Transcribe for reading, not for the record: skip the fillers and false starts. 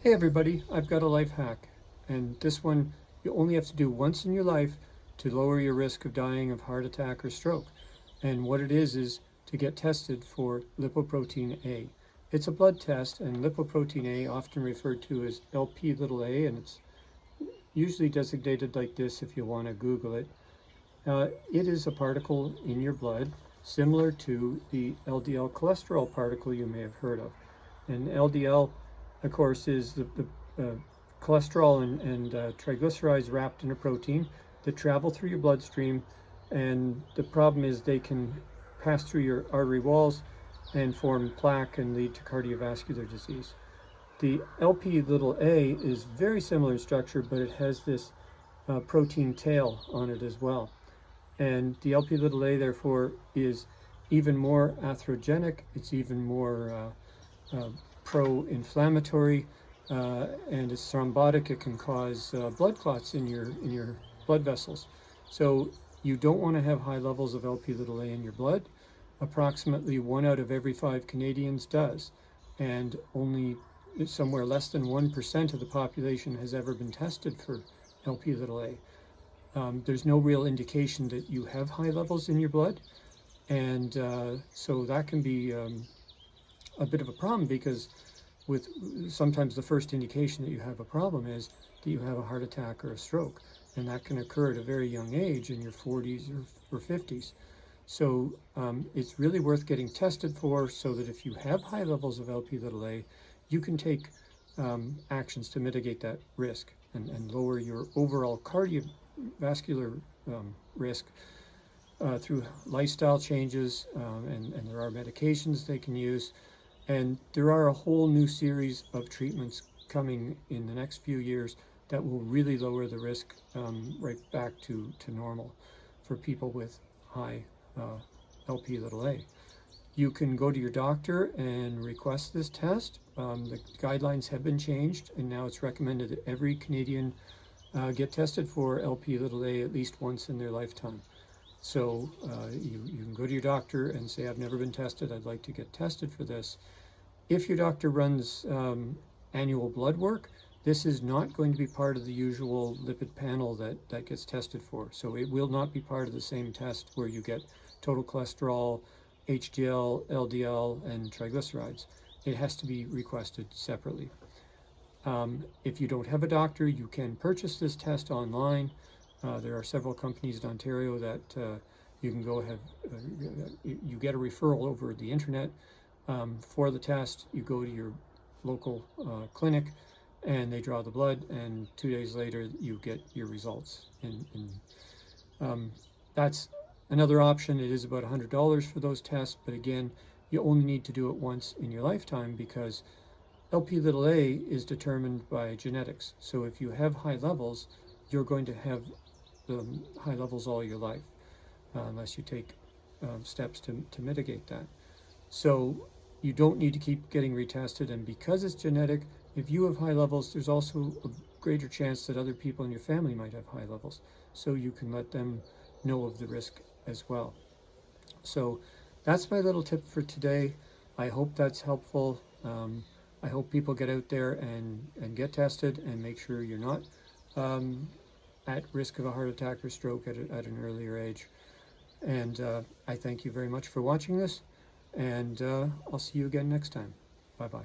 Hey everybody, I've got a life hack, and this one you only have to do once in your life to lower your risk of dying of heart attack or stroke. And what it is to get tested for lipoprotein A. It's a blood test, and lipoprotein A, often referred to as LP little a, and it's usually designated like this if you want to Google it. It is a particle in your blood similar to the LDL cholesterol particle you may have heard of. And LDL, of course, is the cholesterol and triglycerides wrapped in a protein that travel through your bloodstream. And the problem is they can pass through your artery walls and form plaque and lead to cardiovascular disease. The LP little a is very similar in structure, but it has this protein tail on it as well. And the LP little a, therefore, is even more atherogenic. It's even more pro-inflammatory, and it's thrombotic. It can cause blood clots in your blood vessels. So you don't want to have high levels of LP little a in your blood. Approximately 1 out of every 5 Canadians does, and only somewhere less than 1% of the population has ever been tested for LP little a. There's no real indication that you have high levels in your blood, and so that can be a bit of a problem, because with sometimes the first indication that you have a problem is that you have a heart attack or a stroke, and that can occur at a very young age, in your 40s or 50s. So it's really worth getting tested for, so that if you have high levels of LP little a, you can take actions to mitigate that risk and lower your overall cardiovascular risk through lifestyle changes, and there are medications they can use. And there are a whole new series of treatments coming in the next few years that will really lower the risk right back to normal for people with high LP little a. You can go to your doctor and request this test. The guidelines have been changed, and now it's recommended that every Canadian get tested for LP little a at least once in their lifetime. So you can go to your doctor and say, I've never been tested, I'd like to get tested for this. If your doctor runs annual blood work, this is not going to be part of the usual lipid panel that gets tested for. So it will not be part of the same test where you get total cholesterol, HDL, LDL, and triglycerides. It has to be requested separately. If you don't have a doctor, you can purchase this test online. There are several companies in Ontario that you can go have, you get a referral over the internet for the test. You go to your local clinic and they draw the blood, and 2 days later you get your results. And that's another option. It is about $100 for those tests, but again, you only need to do it once in your lifetime, because LP little a is determined by genetics. So if you have high levels, you're going to have high levels all your life, unless you take steps to mitigate that. So you don't need to keep getting retested, and because it's genetic, if you have high levels, there's also a greater chance that other people in your family might have high levels, so you can let them know of the risk as well. So that's my little tip for today. I hope that's helpful. I hope people get out there and get tested and make sure you're not at risk of a heart attack or stroke at an earlier age. And I thank you very much for watching this, and I'll see you again next time. Bye-bye.